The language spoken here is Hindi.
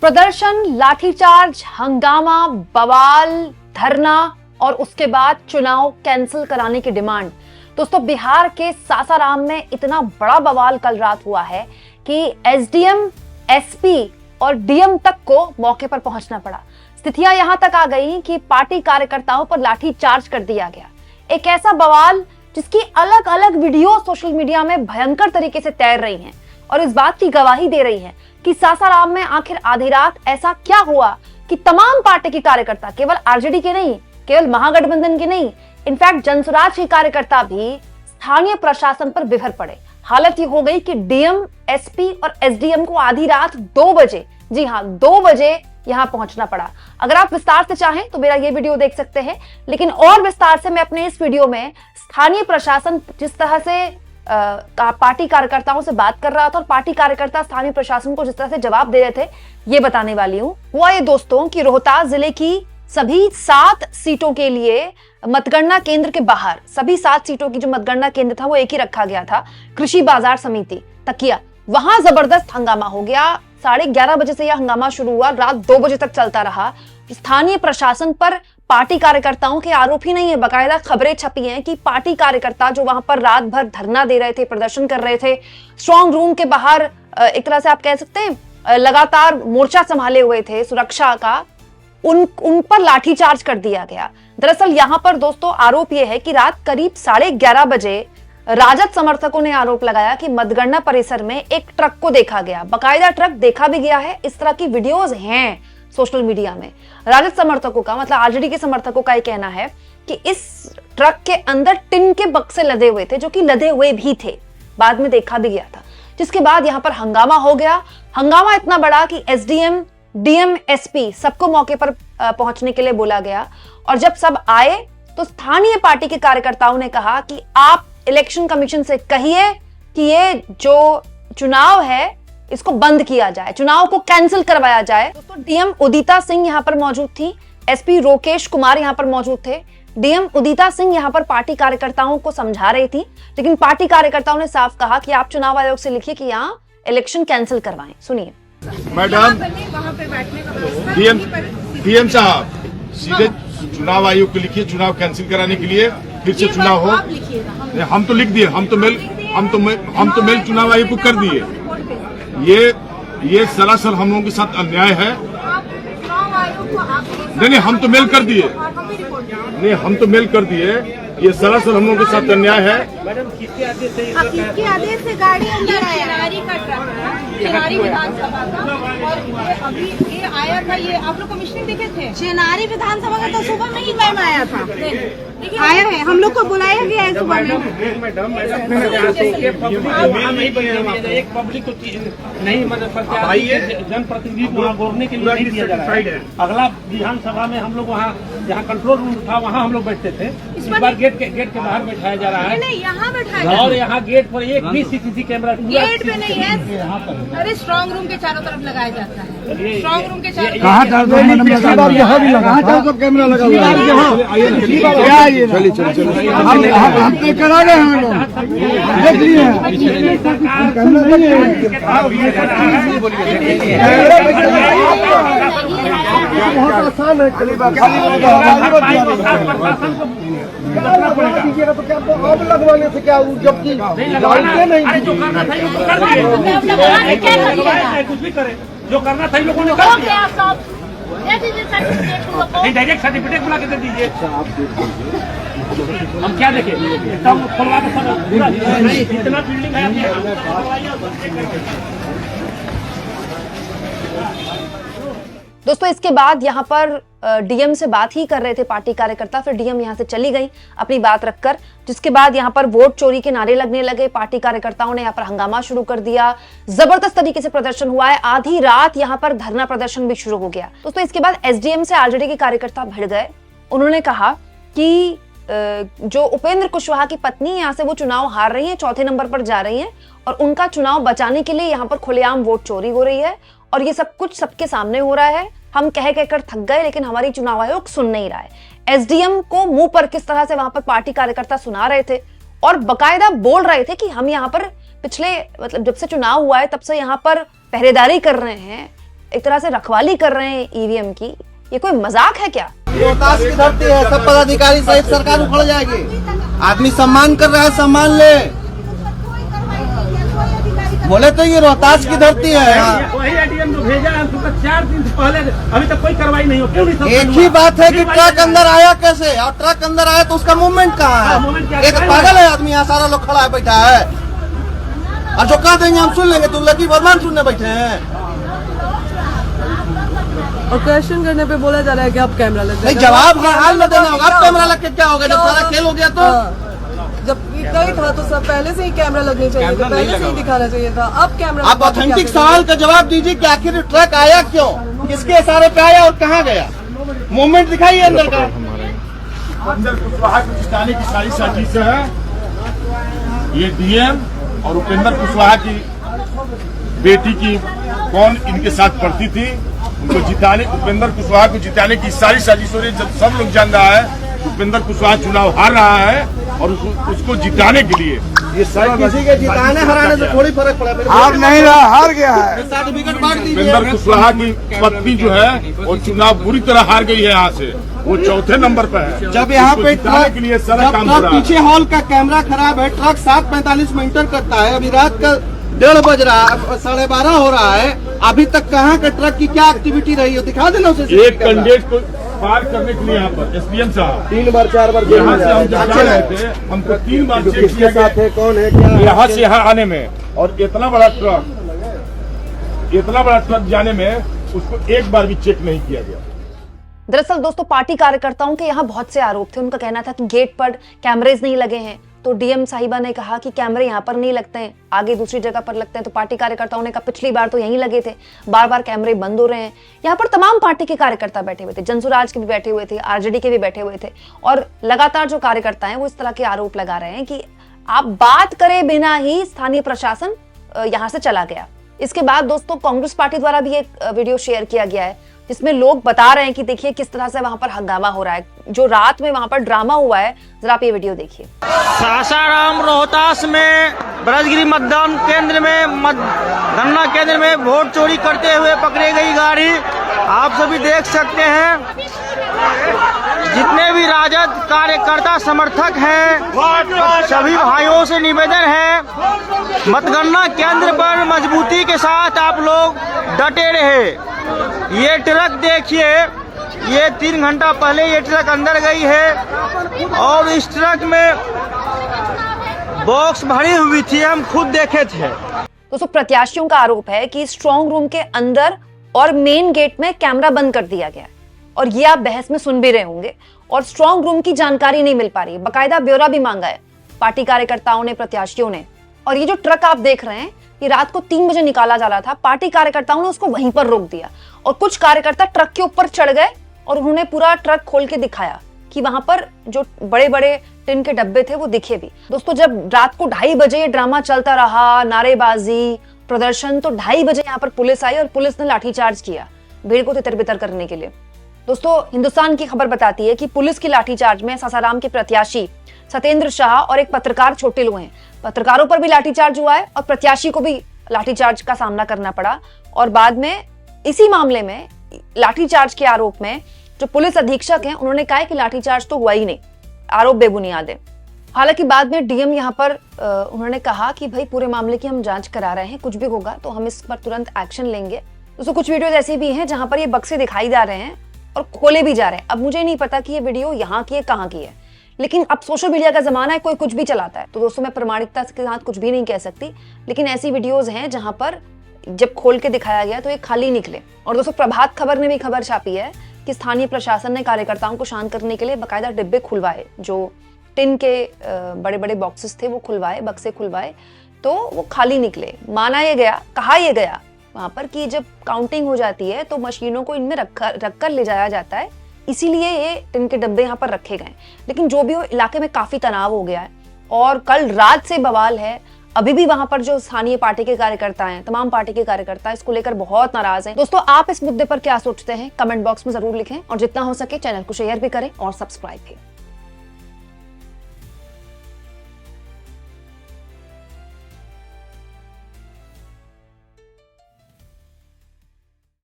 प्रदर्शन, लाठीचार्ज, हंगामा, बवाल, धरना और उसके बाद चुनाव कैंसिल कराने की डिमांड। दोस्तों, बिहार के सासाराम में इतना बड़ा बवाल कल रात हुआ है कि एसडीएम, एसपी और डीएम तक को मौके पर पहुंचना पड़ा। स्थितियां यहां तक आ गई कि पार्टी कार्यकर्ताओं पर लाठीचार्ज कर दिया गया। एक ऐसा बवाल जिसकी अलग अलग वीडियो सोशल मीडिया में भयंकर तरीके से तैर रही हैं और इस बात की गवाही दे रही हैं कि सासाराम में आखिर आधी रात ऐसा क्या हुआ कि तमाम पार्टी के कार्यकर्ता, केवल आरजेडी के नहीं, केवल महागठबंधन के नहीं, इनफैक्ट जनसुराज के कार्यकर्ता भी स्थानीय प्रशासन पर बिभर पड़े। हालत ये हो गई कि डीएम, एसपी और एसडीएम को आधी रात 2 बजे, जी हां 2 बजे यहां पहुंचना पड़ा। अगर आप विस्तार से चाहें तो मेरा ये वीडियो देख सकते हैं, लेकिन और विस्तार से मैं अपने इस वीडियो में स्थानीय प्रशासन जिस तरह से पार्टी कार्यकर्ताओं से बात कर रहा था और पार्टी कार्यकर्ता स्थानीय प्रशासन को जिस तरह से जवाब दे रहे थे, ये बताने वाली हूं। हुआ ये दोस्तों कि रोहतास जिले की सभी 7 सीटों के लिए मतगणना केंद्र के बाहर, सभी 7 सीटों की जो मतगणना केंद्र था वो एक ही रखा गया था, कृषि बाजार समिति तकिया। वहां जबरदस्त हंगामा हो गया। 11:30 बजे से यह हंगामा शुरू हुआ, रात 2 बजे तक चलता रहा। स्थानीय प्रशासन पर पार्टी कार्यकर्ताओं के आरोप ही नहीं है, बाकायदा खबरें छपी हैं कि पार्टी कार्यकर्ता जो वहां पर रात भर धरना दे रहे थे, प्रदर्शन कर रहे थे, स्ट्रॉन्ग रूम के बाहर एक तरह से आप कह सकते हैं लगातार मोर्चा संभाले हुए थे सुरक्षा का, उन पर लाठीचार्ज कर दिया गया। दरअसल यहां पर दोस्तों आरोप यह है कि रात करीब 11:30 बजे राजद समर्थकों ने आरोप लगाया कि मतगणना परिसर में एक ट्रक को देखा गया, बाकायदा ट्रक देखा भी गया है, इस तरह की वीडियोस हैं सोशल मीडिया में। राजद समर्थकों का, मतलब आरजेडी के समर्थकों का यह कहना है कि इस ट्रक के अंदर टिन के बक्से लदे हुए थे, जो कि लदे हुए भी थे, बाद में देखा भी गया था। जिसके बाद यहां पर हंगामा हो गया। हंगामा इतना बड़ा कि एसडीएम, डीएम, एसपी सबको मौके पर पहुंचने के लिए बोला गया और जब सब आए तो स्थानीय पार्टी के कार्यकर्ताओं ने कहा कि आप इलेक्शन कमीशन से कहिए कि ये जो चुनाव है इसको बंद किया जाए, चुनाव को कैंसिल करवाया जाए। दोस्तों, डीएम उदिता सिंह यहां पर मौजूद थी, एसपी रोकेश कुमार यहां पर मौजूद थे। डीएम उदिता सिंह यहां पर पार्टी कार्यकर्ताओं को समझा रही थी, लेकिन पार्टी कार्यकर्ताओं ने साफ कहा कि आप चुनाव आयोग से लिखिए कि यहां इलेक्शन कैंसिल करवाएं। सुनिए। मैडम, डीएम साहब सीधे चुनाव आयोग को लिखिए, चुनाव कैंसिल कराने के लिए, फिर से चुनाव हो। हम तो लिख दिए, हम तो मेल चुनाव आयोग को कर दिए। ये सरासर हम लोगों के साथ अन्याय है। नहीं, हम तो मेल कर दिए। नहीं, हम तो मेल कर दिए। ये सरासर हम लोगों के साथ अन्याय है। मैडम, किसके आदेश से गाड़ी अंदर आया? चेनारी विधानसभा का, और ये अभी ये आया था, ये आप लोग कमिश्नर देखे थे? चेनारी विधानसभा का तो सुबह में ही मैम आया था, आया है, हम लोग को बुलाया गया है सुबह में। मैडम, एक पब्लिक को नहीं, मतलब जनप्रतिनिधि को बोलने के लिए नहीं दिया जा रहा है। अगला विधानसभा में हम लोग वहाँ जहाँ कंट्रोल रूम था वहाँ हम लोग बैठते थे, इस बार गेट के बाहर बैठाया जा रहा है। नहीं, यहाँ बैठाया, और यहाँ गेट पर एक भी सीसीटीवी कैमरा गेट पे नहीं है, यहाँ पर। अरे स्ट्रॉन्ग रूम के चारों तरफ लगाया जाता है, स्ट्रॉन्ग रूम के चारों कहाँ यहाँ भी लगा, कैमरा लगा हुआ है। चलिए हम तो करा रहे हैं, देख लिए बहुत आसान है। दीजिएगा तो क्या अब लगवाने से क्या, जबकि नहीं कुछ भी करे, जो करना था लोगों ने कर दिया। डायरेक्ट सर्टिफिकेट बुला के दे दीजिए। हम क्या देखें, खुलवा के सब इतना बिल्डिंग है। दोस्तों, इसके बाद यहाँ पर डीएम से बात ही कर रहे थे पार्टी कार्यकर्ता, फिर डीएम यहाँ से चली गई अपनी बात रखकर, जिसके बाद यहाँ पर वोट चोरी के नारे लगने लगे। पार्टी कार्यकर्ताओं ने यहाँ पर हंगामा शुरू कर दिया, जबरदस्त तरीके से प्रदर्शन हुआ है। आधी रात यहाँ पर धरना प्रदर्शन भी शुरू हो गया। दोस्तों, इसके बाद एसडीएम से आरजेडी के कार्यकर्ता भिड़ गए। उन्होंने कहा कि जो उपेंद्र कुशवाहा की पत्नी, यहाँ से वो चुनाव हार रही है, 4थे नंबर पर जा रही है और उनका चुनाव बचाने के लिए यहाँ पर खुलेआम वोट चोरी हो रही है और ये सब कुछ सबके सामने हो रहा है। हम कह कहकर थक गए, लेकिन हमारी चुनाव आयोग सुन नहीं रहा है। एसडीएम को मुंह पर किस तरह से वहां पर पार्टी कार्यकर्ता सुना रहे थे और बकायदा बोल रहे थे कि हम यहाँ पर पिछले, मतलब जब से चुनाव हुआ है तब से यहाँ पर पहरेदारी कर रहे हैं, एक तरह से रखवाली कर रहे हैं ईवीएम की, ये कोई मजाक है क्या? रोहतास की धरती है, सब पदाधिकारी सहित सरकार उखड़ जाएगी। आदमी सम्मान कर रहा है, सम्मान ले। बोले तो ये रोहतास की धरती है। वही एडीएम जो भेजा है उसका 4 दिन पहले अभी तक कोई कार्रवाई नहीं हो। क्यों नहीं? एक ही बात है कि ट्रक अंदर आया कैसे, और ट्रक अंदर आया तो उसका मूवमेंट कहाँ है? एक पागल है आदमी, यहाँ सारा लोग खड़ा है, बैठा है, और जो कह देंगे हम सुन लेंगे। तुम लकी फरमान सुनने बैठे हैं और क्वेश्चन करने पे बोला जा रहा है कि आप कैमरा लग नहीं, जवाब हाल में देना होगा। अब कैमरा लग के क्या होगा जब सारा खेल हो गया? तो जब इतना ही था तो सब पहले से ही कैमरा लगने चाहिए था, पहले से ही दिखाना चाहिए था। अब कैमरा आप ऑथेंटिक सवाल का जवाब दीजिए कि आखिर ट्रक आया क्यों, किसके इशारे पे आया और कहाँ गया? मूवमेंट दिखाइए अंदर का। अंदर कुशवाहा को जिताने की सारी साजिश है। ये डीएम और उपेंद्र कुशवाहा की बेटी की कौन इनके साथ पढ़ती थी, उनको जिताने, उपेंद्र कुशवाहा को जिताने की सारी साजिश हो रही है। जब सब लोग जान रहा है उपेंद्र कुशवाहा चुनाव हार रहा है और उसको जिताने के लिए ये सारी किसी के जिताने हराने से थोड़ी फर्क पड़ा। हार नहीं रहा, हार गया है। सर्टिफिकेट बांट दीजिए। उपेंद्र कुशवाहा की पत्नी जो है वो चुनाव बुरी तरह हार गई है। यहाँ से वो चौथे नंबर पर है। जब यहाँ पे जिताने के लिए सारा काम हो रहा है। पीछे हॉल का कैमरा खराब है, ट्रक 7:45 में इंटर करता है, अभी रात का 1:30 बज रहा है, 12:30 हो रहा है, अभी तक कहाँ के ट्रक की क्या एक्टिविटी रही हो, दिखा देना उसे। एक कैंडिडेट को पार करने के लिए यहाँ पर एसडीएम साहब 3 बार 4 बार यहाँ से हम जब जा रहे थे, हमको 3 बार चेक किया गया है, कौन है क्या है? यहाँ से यहाँ आने में, और इतना बड़ा ट्रक जाने में उसको एक बार भी चेक नहीं किया गया। दरअसल दोस्तों पार्टी कार्यकर्ताओं के यहाँ बहुत से आरोप थे। उनका कहना था कि गेट पर कैमरेज नहीं लगे हैं, तो डीएम साहिबा ने कहा कि कैमरे यहाँ पर नहीं लगते हैं, आगे दूसरी जगह पर लगते हैं। तो पार्टी कार्यकर्ताओं ने कहा पिछली बार तो यहीं लगे थे, बार बार कैमरे बंद हो रहे हैं। यहाँ पर तमाम पार्टी के कार्यकर्ता बैठे हुए थे, जनसुराज के भी बैठे हुए थे, आरजेडी के भी बैठे हुए थे, और लगातार जो कार्यकर्ता हैं वो इस तरह के आरोप लगा रहे हैं कि आप बात करे बिना ही स्थानीय प्रशासन यहाँ से चला गया। इसके बाद दोस्तों कांग्रेस पार्टी द्वारा भी एक वीडियो शेयर किया गया है जिसमें लोग बता रहे हैं कि देखिए किस तरह से वहां पर हंगामा हो रहा है, जो रात में वहां पर ड्रामा हुआ है। जरा आप ये वीडियो देखिए। सासाराम रोहतास में ब्रजगिरी मतदान केंद्र में गणना केंद्र में वोट चोरी करते हुए पकड़ी गई गाड़ी आप सभी देख सकते हैं। जितने भी राजद कार्यकर्ता समर्थक हैं सभी भाइयों से निवेदन है मतगणना केंद्र पर मजबूती के साथ आप लोग डटे रहे। ये ट्रक देखिए, ये 3 घंटा पहले ये ट्रक अंदर गई है और इस ट्रक में बॉक्स भरी हुई थी, हम खुद देखे थे। दोस्तों प्रत्याशियों का आरोप है कि स्ट्रांग रूम के अंदर और मेन गेट में कैमरा बंद कर दिया गया, और ये आप बहस में सुन भी रहे होंगे, और स्ट्रांग रूम की जानकारी नहीं मिल पा रही है। बाकायदा ब्यौरा भी मांगा है पार्टी कार्यकर्ताओं ने, प्रत्याशियों ने। और ये जो ट्रक आप देख रहे हैं ये रात को 3 बजे निकाला जा रहा था, पार्टी कार्यकर्ताओं ने उसको वहीं पर रोक दिया, और कुछ कार्यकर्ता ट्रक के ऊपर चढ़ गए और उन्होंने पूरा ट्रक खोल के दिखाया कि वहां पर जो बड़े बड़े टिन के डब्बे थे वो दिखे भी। दोस्तों जब रात को 2:30 बजे ये ड्रामा चलता रहा, नारेबाजी, प्रदर्शन, तो 2:30 बजे यहाँ पर पुलिस आई और पुलिस ने लाठीचार्ज किया भीड़ को तितर-बितर करने के लिए। दोस्तों हिंदुस्तान की खबर बताती है कि पुलिस की लाठीचार्ज में सासाराम के प्रत्याशी सत्येंद्र शाह और एक पत्रकार छोटे हुए हैं। पत्रकारों पर भी लाठीचार्ज हुआ है और प्रत्याशी को भी लाठीचार्ज का सामना करना पड़ा, और बाद में इसी मामले में लाठीचार्ज के आरोप में जो पुलिस अधीक्षक हैं उन्होंने कहा कि लाठीचार्ज तो हुआ ही नहीं, आरोप बेबुनियाद है। हालांकि बाद में डीएम यहाँ पर उन्होंने कहा कि भाई पूरे मामले की हम जांच करा रहे हैं, कुछ भी होगा तो हम इस पर तुरंत एक्शन लेंगे। दोस्तों कुछ वीडियोज ऐसे भी हैं जहां पर ये बक्से दिखाई जा रहे हैं और खोले भी जा रहे हैं। अब मुझे नहीं पता कि ये वीडियो यहाँ की है कहाँ की है, लेकिन अब सोशल मीडिया का जमाना है, कोई कुछ भी चलाता है, तो दोस्तों मैं प्रामाणिकता के साथ कुछ भी नहीं कह सकती, लेकिन ऐसी वीडियोज हैं जहां पर जब खोल के दिखाया गया तो ये खाली निकले। और दोस्तों प्रभात खबर ने भी खबर छापी है कि स्थानीय प्रशासन ने कार्यकर्ताओं को शांत करने के लिए बाकायदा डिब्बे खुलवाए, जो टिन के बड़े बड़े बॉक्सेस थे वो खुलवाए, बक्से खुलवाए, तो वो खाली निकले। माना ये गया, कहा यह गया वहां पर कि जब काउंटिंग हो जाती है तो मशीनों को इनमें रखकर ले जाया जाता है, इसीलिए ये टिन के डब्बे यहाँ पर रखे गए। लेकिन जो भी हो, इलाके में काफी तनाव हो गया है और कल रात से बवाल है। अभी भी वहां पर जो स्थानीय पार्टी के कार्यकर्ता हैं, तमाम पार्टी के कार्यकर्ता इसको लेकर बहुत नाराज हैं। दोस्तों आप इस मुद्दे पर क्या सोचते हैं कमेंट बॉक्स में जरूर लिखें, और जितना हो सके चैनल को शेयर भी करें और सब्सक्राइब भी।